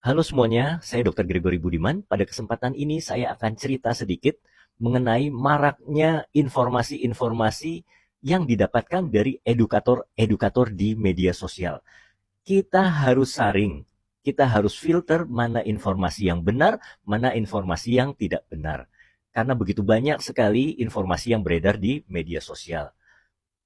Halo semuanya, saya Dr. Gregory Budiman. Pada kesempatan ini saya akan cerita sedikit mengenai maraknya informasi-informasi yang didapatkan dari edukator-edukator di media sosial. Kita harus saring, kita harus filter mana informasi yang benar, mana informasi yang tidak benar. Karena begitu banyak sekali informasi yang beredar di media sosial.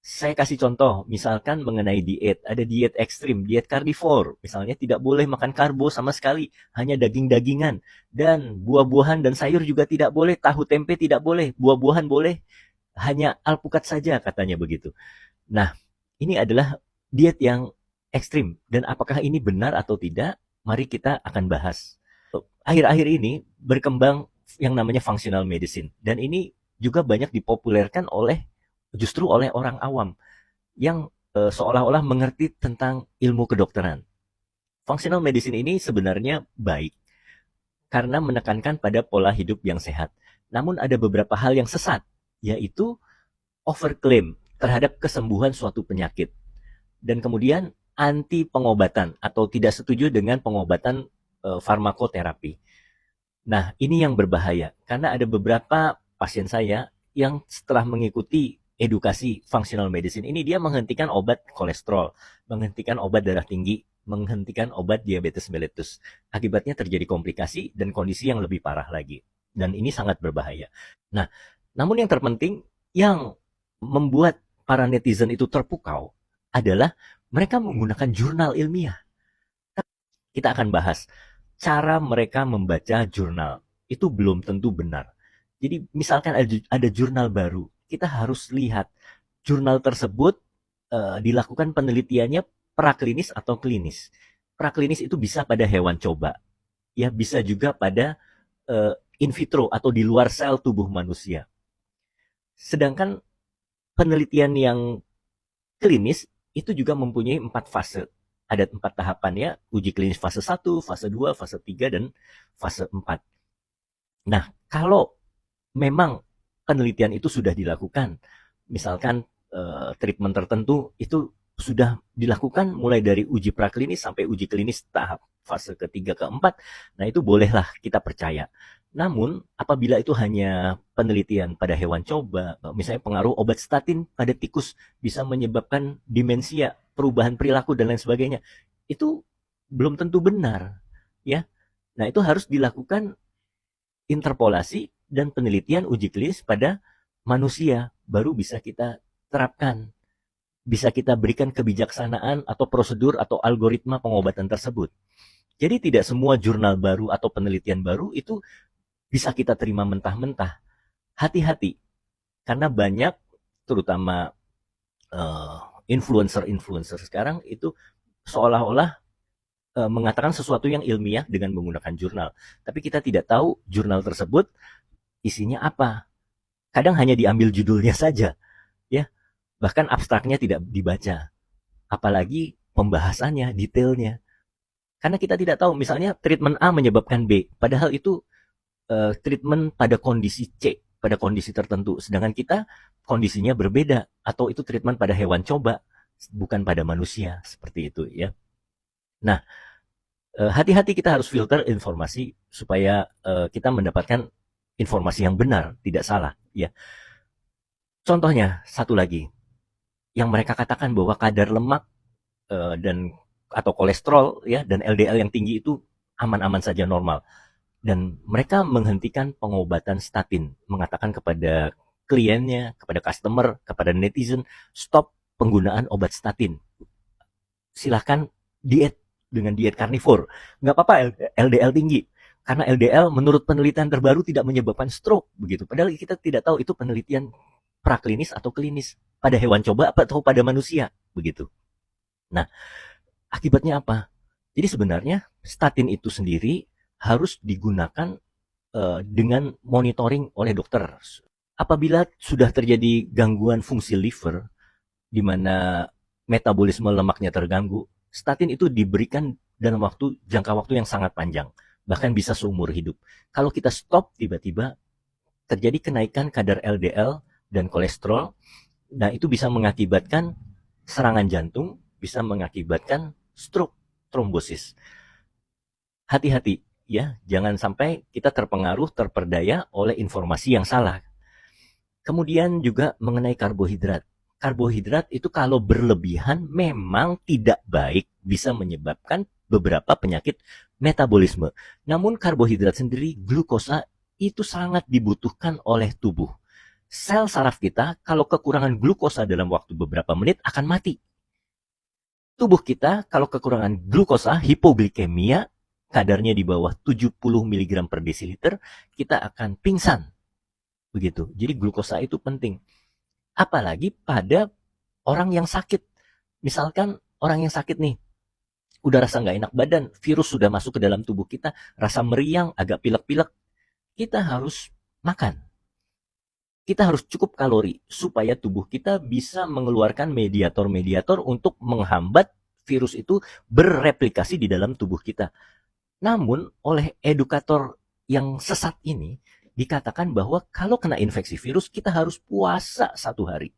Saya kasih contoh, misalkan mengenai diet. Ada diet ekstrim, diet karnivor. Misalnya tidak boleh makan karbo sama sekali, hanya daging-dagingan. Dan buah-buahan dan sayur juga tidak boleh, tahu tempe tidak boleh, buah-buahan boleh, hanya alpukat saja katanya begitu. Nah, ini adalah diet yang ekstrim. Dan apakah ini benar atau tidak? Mari kita akan bahas. Akhir-akhir ini berkembang yang namanya functional medicine. Dan ini juga banyak dipopulerkan justru oleh orang awam yang seolah-olah mengerti tentang ilmu kedokteran. Functional medicine ini sebenarnya baik karena menekankan pada pola hidup yang sehat. Namun ada beberapa hal yang sesat, yaitu overclaim terhadap kesembuhan suatu penyakit. Dan kemudian anti pengobatan atau tidak setuju dengan pengobatan farmakoterapi. Nah, ini yang berbahaya karena ada beberapa pasien saya yang setelah mengikuti edukasi functional medicine ini dia menghentikan obat kolesterol, menghentikan obat darah tinggi, menghentikan obat diabetes mellitus. Akibatnya terjadi komplikasi dan kondisi yang lebih parah lagi. Dan ini sangat berbahaya. Nah, namun yang terpenting yang membuat para netizen itu terpukau adalah mereka menggunakan jurnal ilmiah. Kita akan bahas cara mereka membaca jurnal. Itu belum tentu benar. Jadi misalkan ada jurnal baru, kita harus lihat jurnal tersebut dilakukan penelitiannya praklinis atau klinis. Praklinis itu bisa pada hewan coba, ya bisa juga pada in vitro atau di luar sel tubuh manusia. Sedangkan penelitian yang klinis itu juga mempunyai 4 fase. Ada 4 tahapan ya, uji klinis fase 1, fase 2, fase 3, dan fase 4. Nah, kalau memang penelitian itu sudah dilakukan, misalkan treatment tertentu itu sudah dilakukan mulai dari uji praklinis sampai uji klinis tahap fase ketiga keempat, nah itu bolehlah kita percaya. Namun apabila itu hanya penelitian pada hewan coba, misalnya pengaruh obat statin pada tikus bisa menyebabkan demensia, perubahan perilaku dan lain sebagainya, itu belum tentu benar, ya. Nah itu harus dilakukan interpolasi dan penelitian uji klinis pada manusia baru bisa kita terapkan, bisa kita berikan kebijaksanaan atau prosedur atau algoritma pengobatan tersebut. Jadi tidak semua jurnal baru atau penelitian baru itu bisa kita terima mentah-mentah. Hati-hati, karena banyak terutama influencer-influencer sekarang itu seolah-olah mengatakan sesuatu yang ilmiah dengan menggunakan jurnal. Tapi kita tidak tahu jurnal tersebut isinya apa. Kadang hanya diambil judulnya saja, ya. Bahkan abstraknya tidak dibaca. Apalagi pembahasannya, detailnya. Karena kita tidak tahu, misalnya treatment A menyebabkan B, padahal itu treatment pada kondisi C, pada kondisi tertentu. Sedangkan kita kondisinya berbeda, atau itu treatment pada hewan coba, bukan pada manusia, seperti itu ya. Nah, hati-hati kita harus filter informasi supaya kita mendapatkan informasi yang benar, tidak salah ya. Contohnya satu lagi, yang mereka katakan bahwa kadar lemak dan atau kolesterol ya dan LDL yang tinggi itu aman-aman saja normal. Dan mereka menghentikan pengobatan statin, mengatakan kepada kliennya, kepada customer, kepada netizen, stop penggunaan obat statin. Silahkan diet dengan diet karnivor. Nggak apa-apa LDL tinggi. Karena LDL menurut penelitian terbaru tidak menyebabkan stroke. Begitu. Padahal kita tidak tahu itu penelitian praklinis atau klinis. Pada hewan coba atau pada manusia. Begitu. Nah, akibatnya apa? Jadi sebenarnya statin itu sendiri harus digunakan dengan monitoring oleh dokter. Apabila sudah terjadi gangguan fungsi liver, di mana metabolisme lemaknya terganggu, statin itu diberikan dalam jangka waktu yang sangat panjang, bahkan bisa seumur hidup. Kalau kita stop tiba-tiba, terjadi kenaikan kadar LDL dan kolesterol, nah itu bisa mengakibatkan serangan jantung, bisa mengakibatkan stroke, trombosis. hati-hati ya, jangan sampai kita terpengaruh, terperdaya oleh informasi yang salah. Kemudian juga mengenai karbohidrat. Karbohidrat itu kalau berlebihan memang tidak baik, bisa menyebabkan beberapa penyakit metabolisme. Namun karbohidrat sendiri, glukosa, itu sangat dibutuhkan oleh tubuh. Sel saraf kita kalau kekurangan glukosa dalam waktu beberapa menit akan mati. Tubuh kita kalau kekurangan glukosa, hipoglikemia, kadarnya di bawah 70 mg per desiliter, kita akan pingsan. Begitu. Jadi glukosa itu penting. Apalagi pada orang yang sakit. Misalkan orang yang sakit nih, udah rasa nggak enak badan, virus sudah masuk ke dalam tubuh kita, rasa meriang, agak pilek-pilek, kita harus makan. Kita harus cukup kalori supaya tubuh kita bisa mengeluarkan mediator-mediator untuk menghambat virus itu berreplikasi di dalam tubuh kita. Namun oleh edukator yang sesat ini, dikatakan bahwa kalau kena infeksi virus kita harus puasa 1 hari.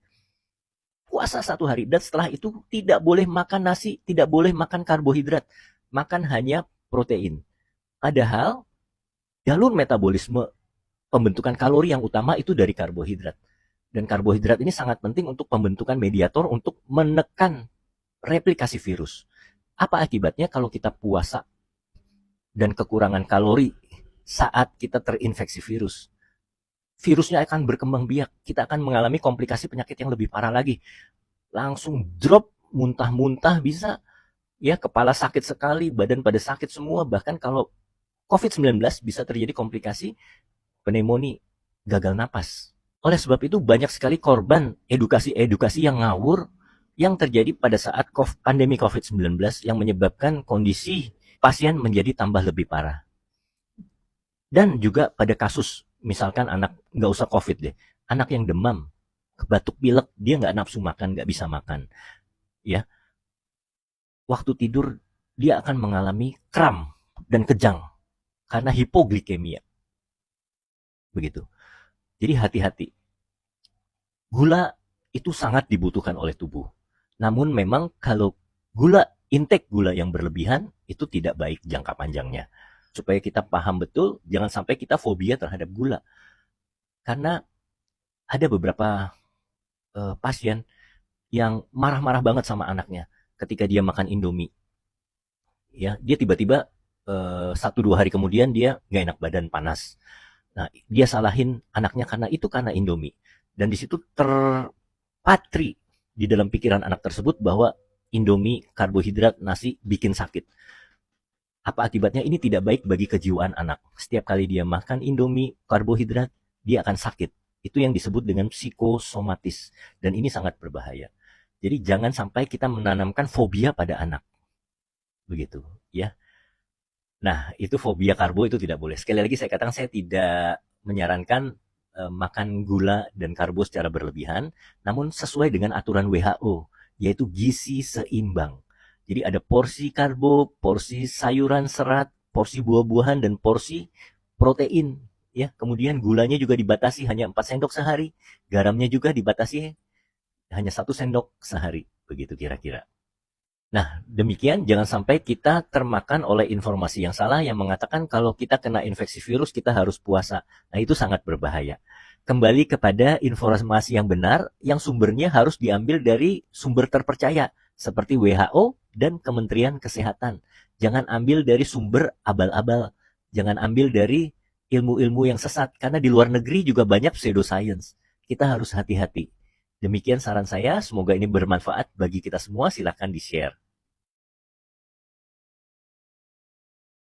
Puasa 1 hari, dan setelah itu tidak boleh makan nasi, tidak boleh makan karbohidrat, makan hanya protein. Padahal jalur metabolisme pembentukan kalori yang utama itu dari karbohidrat. Dan karbohidrat ini sangat penting untuk pembentukan mediator untuk menekan replikasi virus. Apa akibatnya kalau kita puasa dan kekurangan kalori saat kita terinfeksi virus? Virusnya akan berkembang biak, kita akan mengalami komplikasi penyakit yang lebih parah lagi. Langsung drop, muntah-muntah bisa, ya kepala sakit sekali, badan pada sakit semua, bahkan kalau COVID-19 bisa terjadi komplikasi pneumonia, gagal napas. Oleh sebab itu banyak sekali korban edukasi-edukasi yang ngawur yang terjadi pada saat pandemi COVID-19 yang menyebabkan kondisi pasien menjadi tambah lebih parah. Dan juga pada kasus, misalkan anak, nggak usah COVID deh, anak yang demam, batuk pilek, dia nggak nafsu makan, nggak bisa makan. Ya, waktu tidur dia akan mengalami kram dan kejang karena hipoglikemia. Begitu. Jadi hati-hati. Gula itu sangat dibutuhkan oleh tubuh. Namun memang kalau intake gula yang berlebihan itu tidak baik jangka panjangnya. Supaya kita paham betul, jangan sampai kita fobia terhadap gula. Karena ada beberapa pasien yang marah-marah banget sama anaknya ketika dia makan Indomie. Ya, dia tiba-tiba 1-2 hari kemudian dia nggak enak badan, panas. Nah, dia salahin anaknya karena Indomie. Dan di situ terpatri di dalam pikiran anak tersebut bahwa Indomie, karbohidrat, nasi bikin sakit. Apa akibatnya? Ini tidak baik bagi kejiwaan anak. Setiap kali dia makan Indomie, karbohidrat, dia akan sakit. Itu yang disebut dengan psikosomatis. Dan ini sangat berbahaya. Jadi jangan sampai kita menanamkan fobia pada anak. Begitu, ya. Nah, itu fobia karbo itu tidak boleh. Sekali lagi saya katakan saya tidak menyarankan makan gula dan karbo secara berlebihan, namun sesuai dengan aturan WHO, yaitu gizi seimbang. Jadi ada porsi karbo, porsi sayuran serat, porsi buah-buahan, dan porsi protein. Ya, kemudian gulanya juga dibatasi hanya 4 sendok sehari, garamnya juga dibatasi hanya 1 sendok sehari, begitu kira-kira. Nah, demikian jangan sampai kita termakan oleh informasi yang salah yang mengatakan kalau kita kena infeksi virus kita harus puasa. Nah, itu sangat berbahaya. Kembali kepada informasi yang benar, yang sumbernya harus diambil dari sumber terpercaya, seperti WHO dan Kementerian Kesehatan. Jangan ambil dari sumber abal-abal. Jangan ambil dari ilmu-ilmu yang sesat, karena di luar negeri juga banyak pseudoscience. Kita harus hati-hati. Demikian saran saya, semoga ini bermanfaat bagi kita semua, silakan di-share.